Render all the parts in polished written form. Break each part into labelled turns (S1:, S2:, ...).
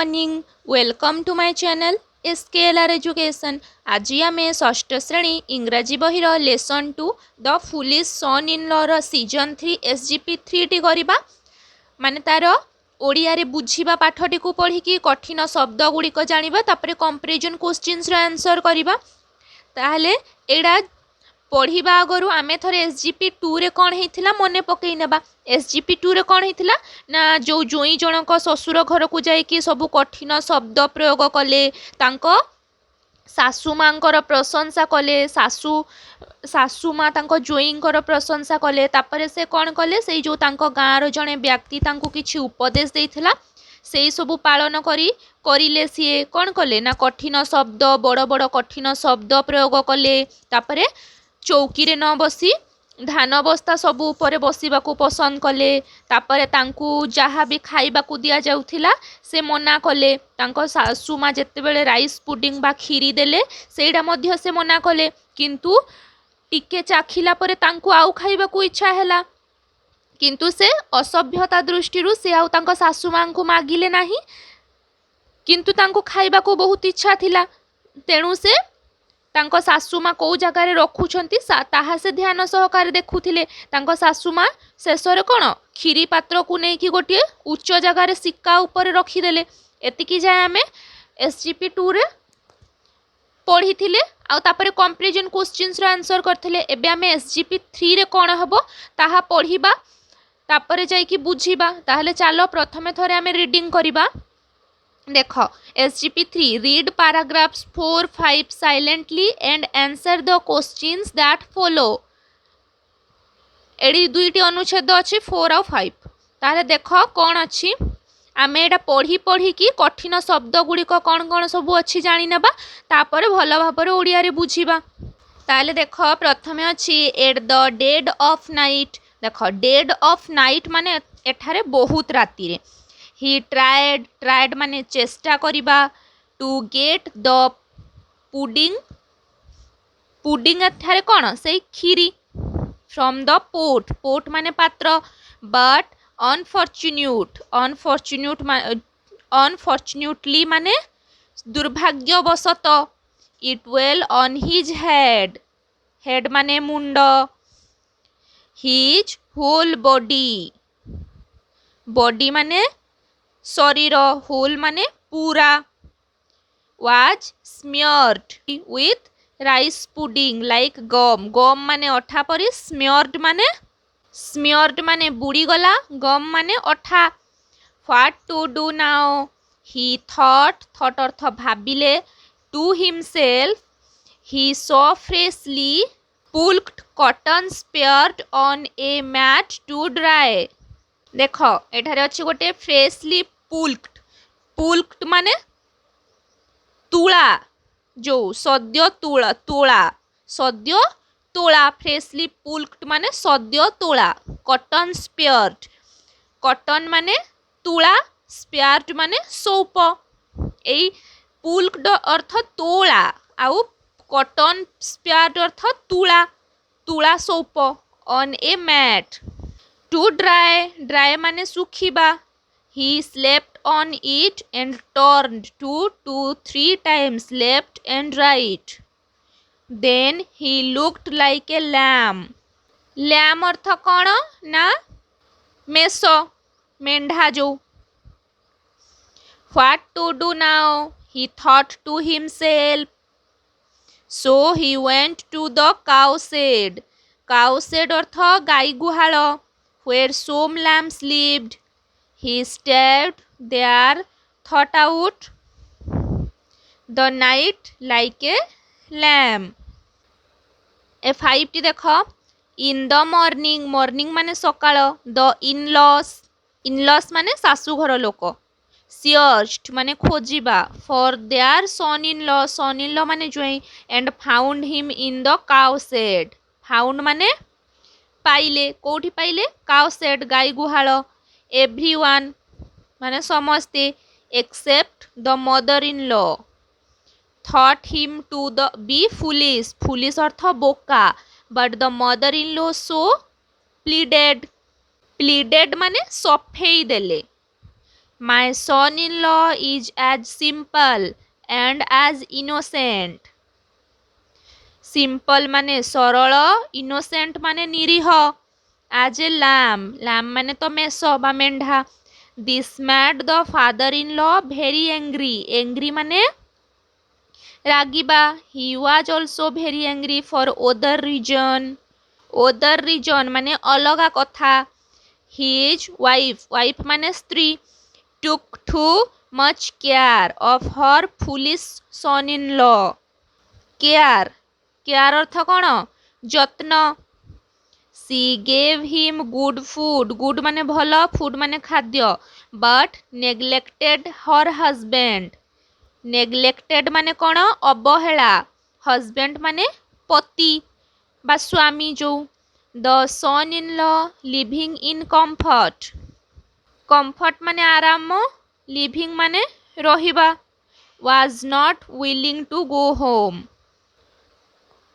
S1: Morning welcome to my channel SKLR education. आज आम षष्ठ श्रेणी इंग्राजी बहिर lesson 2 the foolish son in law season 3 SGP 3 टी करवा माने तार ओडिया रे बुझीबा पाठटी को पढ़ी कि कठिन शब्द गुड़िक जानिबा तापरे कंपैरिजन क्वेश्चंस रो आंसर करबा। ताहले एडा पढ़िबा आगरु आमे थरे एसजीपी 2 रे कौन होता मने पकई नेबा। एसजीपी 2 रे कौन होता ना जो जोई जनक ससुर घर को जाइकी सब कठिन शब्द प्रयोग कले, तांको सासू मांकर प्रशंसा कले, सासू माँ तांको जोईंकर प्रशंसा कले, तापरे से कौन कले से जो तांको गाँर जड़े व्यक्ति तांको किछि उपदेश देइथिला से सब पालन करिले सी कौन कले ना कठिन शब्द बड़ बड़ कठिन शब्द प्रयोग कले। तापरे चौकी रे न बसी धान बस्ता सब ऊपर बसिबाकू पसंद कले। तापरे तांकू जहाँ भी खाइबाकू दिया जाउथिला से मना कले। तांको सासू माँ जेतेबेले राइस पुडिंग बा खीरी देले सेटा मध्य से मना कले, किंतु टिके चाखिला परे तांकू आउ खाइबाकू इच्छा हैला, किंतु से असभ्यता दृष्टि से आउ तांको सासू माँ को मागिले नाही, किंतु तांको खाइबाकू बहुत इच्छा थिला। तेणु से तांको सासू माँ कौ जगार रखुंट ताहा से ध्यान सहकार देखुथिले। तांको सासू माँ शेष कौन खीरी पात्र को लेकिन गोटे उच्च जगार सिक्का उपर रखीदेले। एतिकी जाए आम एसजीपी 2 रे पढ़ी थिले आउे कंपैरिजन क्वेश्चंस रो आंसर करथिले। एबे आम एसजीपी 3 रे कौन हबो ताहा पढ़िबा तापरे जाइकी बुझिबा। ताहले चलो प्रथमे थरे आम रीडिंग करिबा। देख SGP 3 read paragraphs 4, 5 silently and answer the questions that follow. एडी दुईटी अनुच्छेद अच्छी 4 और 5। ताहले देख कौन अच्छी आम एटा पढ़ी पढ़ी कि कठिन शब्द गुड़िक कौन कौन सब अच्छी जानी नेबा, तापर भल भाव ओडिया रे बुझिबा। ताहले देख प्रथमे अच्छी at the dead of night. देख डेड ऑफ नाइट माने एठारे बहुत राति रे। ही ट्राएड माने चेष्टा करिबा टू गेट द पुडिंग एठारे कौन से खीरी फ्रॉम द पोट माने पात्र, बट अनफॉर्चुनेटली माने दुर्भाग्यवशत it fell on his head माने मुंड, हिज होल बॉडी माने शरीर, होल माने पूरा, was smeared with rice pudding like gum माने अठा परी, स्मियर्ड माने बुड़ी गला, गम माने अठा। What to do now he thought अर्थ भाबिले, to himself he saw freshly plucked cotton spread on a mat to dry. देख एठारे अच्छी गोटे फ्रेशली पुल्क्ड माने तुला, जो सद्य तोला फ्रेशली पुल्क्ड माने सद्य तोला। कॉटन स्पेयर्ड, कॉटन माने तुला, स्पेयर्ड माने सौप। एई पुल्क्ड अर्थ तोला आउ कॉटन स्पेयर्ड अर्थ तुला सौप। On a mat to dry माने सुखिबा। He slept on it and turned 2 to 3 times left and right. Then he looked like a lamb. Lamb अर्थ कौन ना मेष मेंढा जो। What to do now? He thought to himself. So he went to the cow shed. Cow shed अर्थ गाई गुहाल, where some lambs lived. He stayed there, thought out the night like a lamb. A 5 T देख इन the morning माने सकाळ, the इनलॉस माने सासू घर लोक, searched माने खोजिबा, for their son in law माने जोई, and found him in the cow shed. Found माने पाइले, कोठी पाइले काउ शेड गाई गुहाल। एवरीवन माने समस्ते, except the mother in law, thought him to the be foolish अर्थ बोका, but the mother in law so pleaded माने सफेई देले। My son-in-law is as simple and as innocent. Simple ମାନେ ସରଳ, innocent ମାନେ ନିରୀହ, as a lamb, lamb ମାନେ ତ ମେଷ ବା ମେଣ୍ଢା. This made the father-in-law very angry. Angry ମାନେ ରାଗିବା. He was also very angry for other reason. Other reason ମାନେ ଅଲଗା କଥା. His wife ମାନେ ସ୍ତ୍ରୀ took too much care of her foolish son-in-law. care ଅର୍ଥ କ'ଣ? ଯତ୍ନ. She gave him good food. Good ମାନେ ଭଲ, food ମାନେ ଖାଦ୍ୟ. But neglected her husband. Neglected ମାନେ କ'ଣ? ଅବହେଳା. Husband ମାନେ ପତି ବା ସ୍ୱାମୀ ଯୋଉ. The son-in-law living in comfort. Comfort ମାନେ ଆରାମ, living ମାନେ ରହିବା. Was not willing to go home.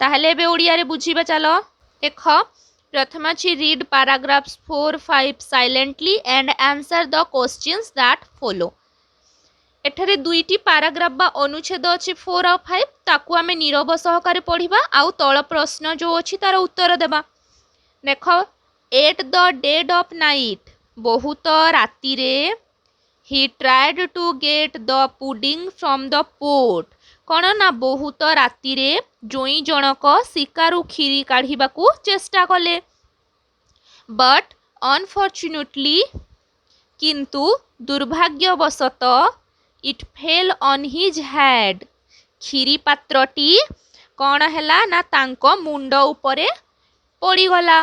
S1: ତାହେଲେ ଏବେ ଓଡ଼ିଆରେ ବୁଝିବା ଚାଲ. ଦେଖ ପ୍ରଥମେ ଅଛି read paragraphs 4, 5 silently and answer the questions that follow. ଏଠାରେ ଦୁଇଟି ପାରାଗ୍ରାଫ ବା ଅନୁଚ୍ଛେଦ ଅଛି 4 ଆଉ 5. ତାକୁ ଆମେ ନୀରବ ସହକାରେ ପଢ଼ିବା ଆଉ ତଳ ପ୍ରଶ୍ନ ଯୋଉ ଅଛି ତାର ଉତ୍ତର ଦେବା. ଦେଖ at the dead of night, ବହୁତ ରାତିରେ, he tried to get the pudding from the pot. କ'ଣ ନା ବହୁତ ରାତିରେ ଜୋଇଁ ଜଣକ ଶିକାରୁ କ୍ଷୀରି କାଢ଼ିବାକୁ ଚେଷ୍ଟା କଲେ. But unfortunately, କିନ୍ତୁ ଦୁର୍ଭାଗ୍ୟବଶତଃ, it fell on his head. କ୍ଷୀରି ପାତ୍ରଟି କ'ଣ ହେଲା ନା ତାଙ୍କ ମୁଣ୍ଡ ଉପରେ ପଡ଼ିଗଲା.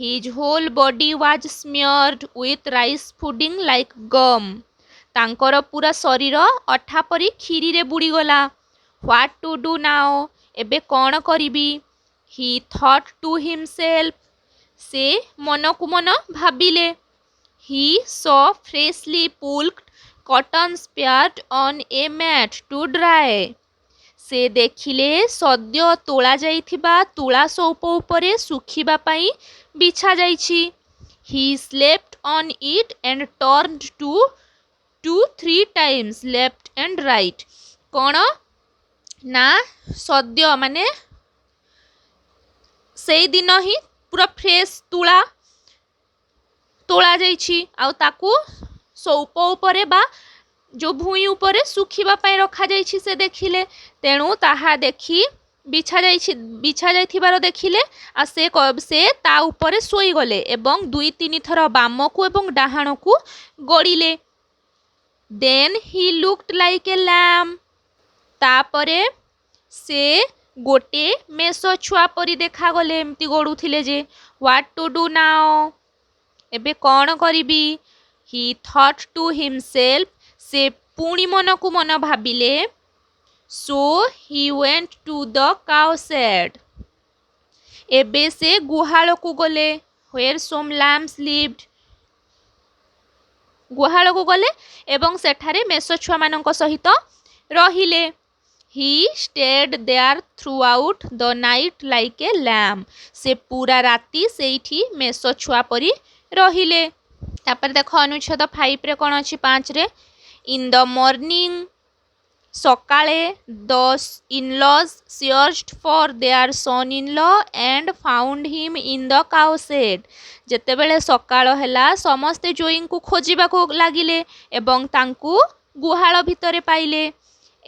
S1: His whole body was smeared with rice pudding like gum. ତାଙ୍କର ପୁରା ଶରୀର ଅଠା ପରି କ୍ଷୀରିରେ ବୁଡ଼ିଗଲା. What to do now? ଏବେ କ'ଣ କରିବି? He thought to himself. ସେ ମନକୁ ମନ ଭାବିଲେ. He saw freshly pulled cotton spread on a mat to dry. ସେ ଦେଖିଲେ ସଦ୍ୟ ତୋଳା ଯାଇଥିବା ତୁଳା ସୌପ ଉପରେ ଶୁଖିବା ପାଇଁ ବିଛା ଯାଇଛି. He slept on it and turned to 2-3 times left and right. କ'ଣ ନା ସଦ୍ୟ ମାନେ ସେଇଦିନ ହିଁ ପୁରା ଫ୍ରେଶ ତୋଳା ଯାଇଛି ଆଉ ତାକୁ ସୌପ ଉପରେ ବା ଯେଉଁ ଭୂଇଁ ଉପରେ ଶୁଖିବା ପାଇଁ ରଖାଯାଇଛି ସେ ଦେଖିଲେ. ତେଣୁ ତାହା ଦେଖି ବିଛା ଯାଇଥିବାର ଦେଖିଲେ ଆଉ ସେ ତା ଉପରେ ଶୋଇଗଲେ ଏବଂ 2-3 ଥର ବାମକୁ ଏବଂ ଡାହାଣକୁ ଗଡ଼ିଲେ. Then he looked like a lamb. ତାପରେ ସେ ଗୋଟେ ମେଷ ଛୁଆ ପରି ଦେଖାଗଲେ. ଏମିତି ଗଡ଼ୁଥିଲେ ଯେ. What to do now? ଏବେ କ'ଣ କରିବି? He thought to himself. ସେ ପୁଣି ମନକୁ ମନ ଭାବିଲେ. So he went to the cow shed. ଏବେ ସେ ଗୁହାଳକୁ ଗଲେ. Where some lambs lived. ଗୁହାଳକୁ ଗଲେ ଏବଂ ସେଠାରେ ମେଷ ଛୁଆମାନଙ୍କ ସହିତ ରହିଲେ. He stayed there throughout the night like a lamb. ସେ ପୁରା ରାତି ସେଇଠି ମେଷ ଛୁଆ ପରି ରହିଲେ. ତାପରେ ଦେଖ ଅନୁଚ୍ଛେଦ 5ରେ କ'ଣ ଅଛି 5ରେ. In the morning, ସକାଳେ the in-laws searched for their son-in-law and found him in the cow shed. ଯେତେବେଳେ ସକାଳ ହେଲା ସମସ୍ତେ ଜୋଇଙ୍କୁ ଖୋଜିବାକୁ ଲାଗିଲେ ଏବଂ ତାଙ୍କୁ ଗୁହାଳ ଭିତରେ ପାଇଲେ.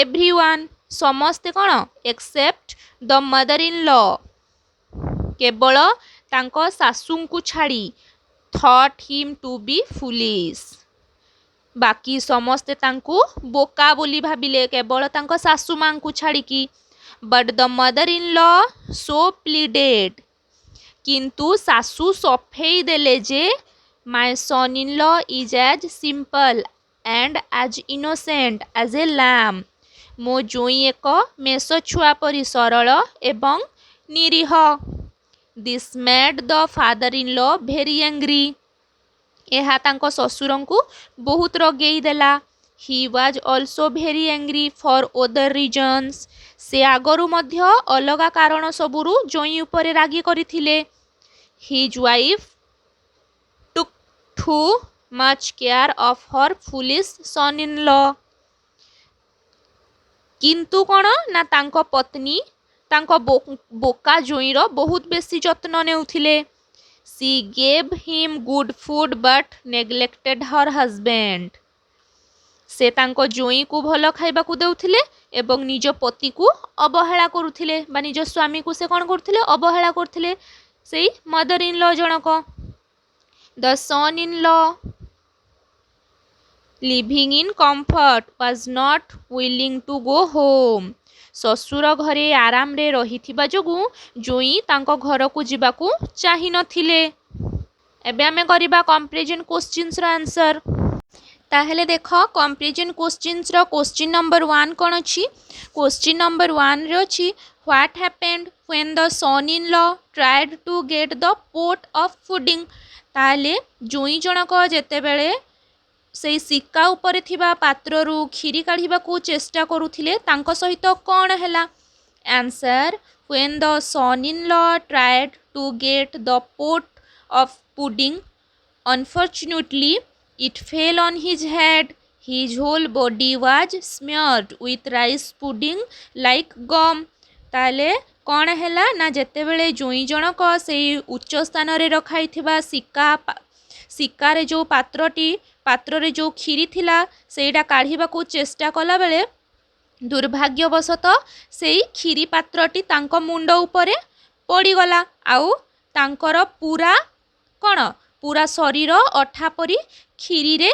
S1: Everyone, ସମସ୍ତେ କ'ଣ? Except the mother-in-law, କେବଳ ତାଙ୍କ ଶାଶୁଙ୍କୁ ଛାଡ଼ି. Thought him to be foolish. ବାକି ସମସ୍ତେ ତାଙ୍କୁ ବୋକା ବୋଲି ଭାବିଲେ କେବଳ ତାଙ୍କ ଶାଶୁ ମାଙ୍କୁ ଛାଡ଼ିକି. But the mother-in-law so pleaded. କିନ୍ତୁ ଶାଶୁ ସଫେଇ ଦେଲେ ଯେ my son-in-law is as simple and as innocent as a lamb. ମୋ ଜୋଇଁ ଏକ ମେଷ ଛୁଆ ପରି ସରଳ ଏବଂ ନିରୀହ. This made the father-in-law very angry. ଏହା ତାଙ୍କ ଶ୍ୱଶୁରଙ୍କୁ ବହୁତ ରଗେଇ ଦେଲା. He was also very angry for other reasons. ସେ ଆଗରୁ ମଧ୍ୟ ଅଲଗା କାରଣ ସବୁରୁ ଜୋଇଁ ଉପରେ ରାଗି କରିଥିଲେ. His wife took too much care of her foolish son-in-law. किंतु कौन ना तांको पत्नी तांको बोका जोईर बहुत बेसी जत्न नेउथिले. She gave him good food but neglected her husband. से तांको जोई को भल खाइबा को देउथिले एवं निज पति को अवहेला करुथिले बा निज स्वामी को से कौन करुथिले अवहेला करुथिले सेई मदर इन लॉ जनक. The son in law living in comfort was not willing to go home. ससुर घरे आराम रे रहिथिबा जोगु जोई तांको घर को जिबा को चाहि नथिले. एबे आमे करिबा कंपैरिजन क्वेश्चंस रो आंसर. ताहले देख कंपैरिजन क्वेश्चंस रो क्वेश्चन नंबर 1 कोन अछि. क्वेश्चन नंबर 1 रे अछि what happened when the son in law tried to get the pot of pudding. ताहले जोई जनक जेते बेले सेई सिक्का ऊपर थिबा पात्र रु खीरी काढिबा को चेष्टा करूथिले तांको सहित कोन हैला. Answer when the son in law tried to get the pot of pudding unfortunately it fell on his head. His whole body was smeared with rice pudding like gum. ताले कौन हैला ना जेते बेले जोई जनक से उच्च स्थान रे रखाई थिबा सिक्का रे जो पात्र रे जो खीरी थिला सेटा काढ़ीबा को चेष्टा कला बेले दुर्भाग्यवशत सेई खीरी पात्रटी तांको मुंड उपरे पड़ी गला आउ तांकर पूरा शरीर अठा परी खीरी रे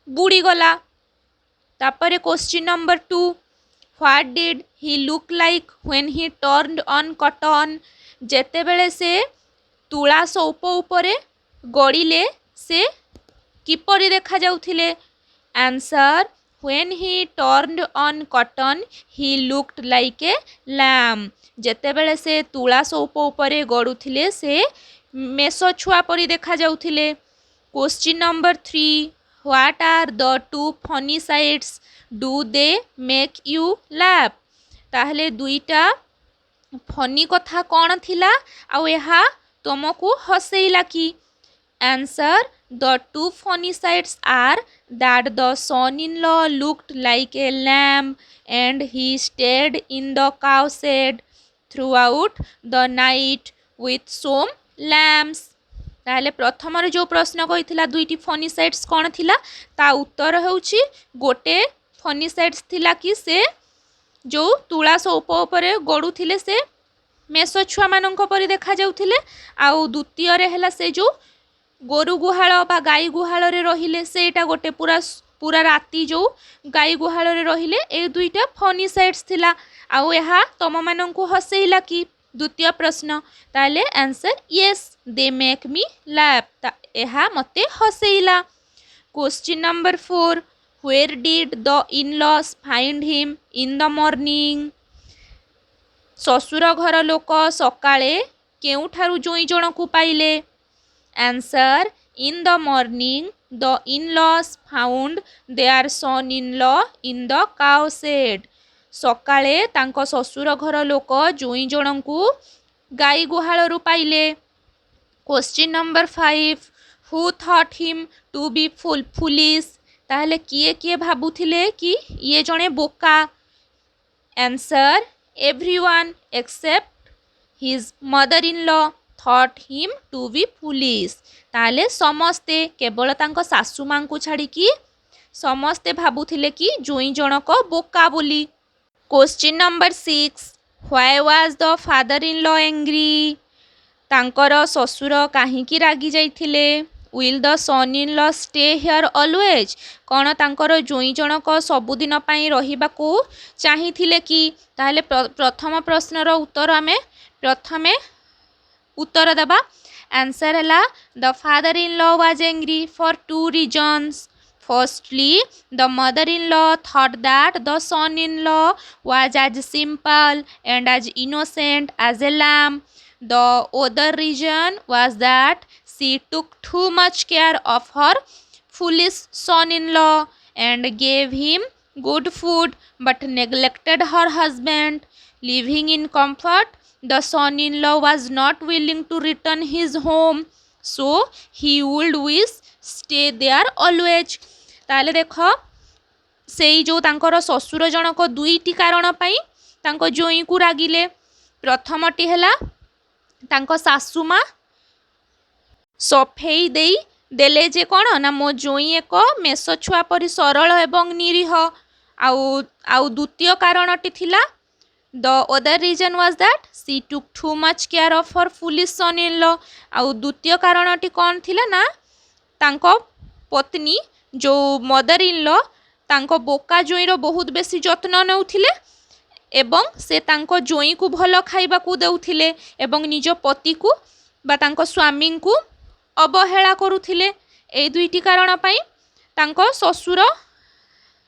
S1: बुड़ी गला. तापरे question number 2 what did he look like when he turned on cotton. जेते बेले से तुला सौप उपरे गड़िले से किपरि देखा जाउथिले. Answer when he turned on cotton he looked like a lamb. जेते बेले से तुला सौप उपरे गड़ुथिले से मेष छुआ परी देखा जाउथिले. Question number 3 what are the two funny sides do they make you laugh. ताहले दुईटा फनी कथा कौन थिला आउ एहा तुमको हसेइला की. Answer the two funny sides are that the son in law looked like a lamb and he stayed in the cow shed throughout the night with some lambs. ताहले प्रथम जो प्रश्न कही दुईटी फनी साइड्स कौन थिला ता उत्तर होउछि गोटे फनी साइड्स थिला कि से जो तुला सौप उपरे गड़ू थिले से मेष छुआ मानक परि देखा जाउथिले आउ द्वितीय रे हैला से जो गोरु गुहाल बा गाई गुहाल रे रहिले सेटा गोटे पूरा राती जो गाई गुहाल रे रहिले ए दुईटा फनी साइड्स थिला आउ एहा तम मानक हसेइला कि. द्वितीय प्रश्न ताले answer yes they make me laugh एहा मते हसेइला. Question number 4 where did the in laws find him in the morning. ससुर घर लोक सकाळे केउठारु जोई जण को पाइले. Answer in the morning the in laws found their son in law in the cow shed. सकाळे तांको ससुर घर लोक जोई जण को गाई गुहाल रु पाइले. Question number 5 who thought him to be foolish. ताहले किए किए भाबुथिले कि ये जणे बोका. Answer everyone except his mother in law thought him to be foolish. ताहले समस्ते केवल तांको सासु मां को छाड़ी कि समस्ते भाबुथिले कि जोई जनक बोका बोली. Question number 6 why was the father in law angry. तांकर ससुर काहींकी रागी जाइथिले. Will the son in law stay here always. कौन तांकर जोई जनक सबुदिन पई रहिबा को चाहिथिले कि. ताहले प्रथम प्रश्नर उत्तर आमे प्रथमे उत्तर देबा. आंसर हला the father in law was angry for 2 reasons. Firstly, the mother-in-law thought that the son-in-law was as simple and as innocent as a lamb. The other reason was that she took too much care of her foolish son-in-law and gave him good food but neglected her husband. Living in comfort, the son-in-law was not willing to return his home, so he would wish stay there always। ताले देख सेई जो तांकर ससुर जनक दुईटी कारण पाई तांको जोई को रागिले। प्रथमटी हैला तांको सासुमा सफेई देई देले जे कौन ना मो जोई एक मेष छुआ परी सरल एवं निरीह। आउ द्वितीय कारणटी थिला the other reason was that she took too much care of her foolish son in law. आउ द्वितीय कारणटी कौन थिला ना तांको पत्नी जो मदर इन लॉ तांको बोका जोईर बहुत बेसी जत्न नेउथिले एवं से तांको जोई को भल खाइबा को देउथिले एवं निज पति को बा तांको स्वामी को अवहेला करुथिले। ए दुईटी कारण पाई तांको ससुर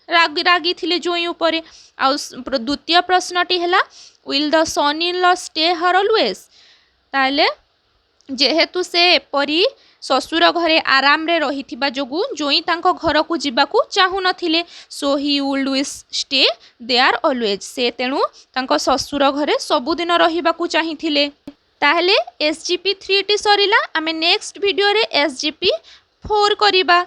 S1: रागी थिले जोई उपरे। आ द्वितीय प्रश्नटी हैला will the son in law stay her always. ताले जेहेतु से परी ससुर घरे आराम रे रहिथिबा जोगु जोई तांको घर को जिबाकू चाहू नथिले so he would wish stay there always. से तेणु तांको ससुर घरे सबुदिन रहिबाकू चाहिथिले। ताहले SGP 3 टी सरिला। आमे नेक्स्ट वीडियो रे SGP 4 करिबा।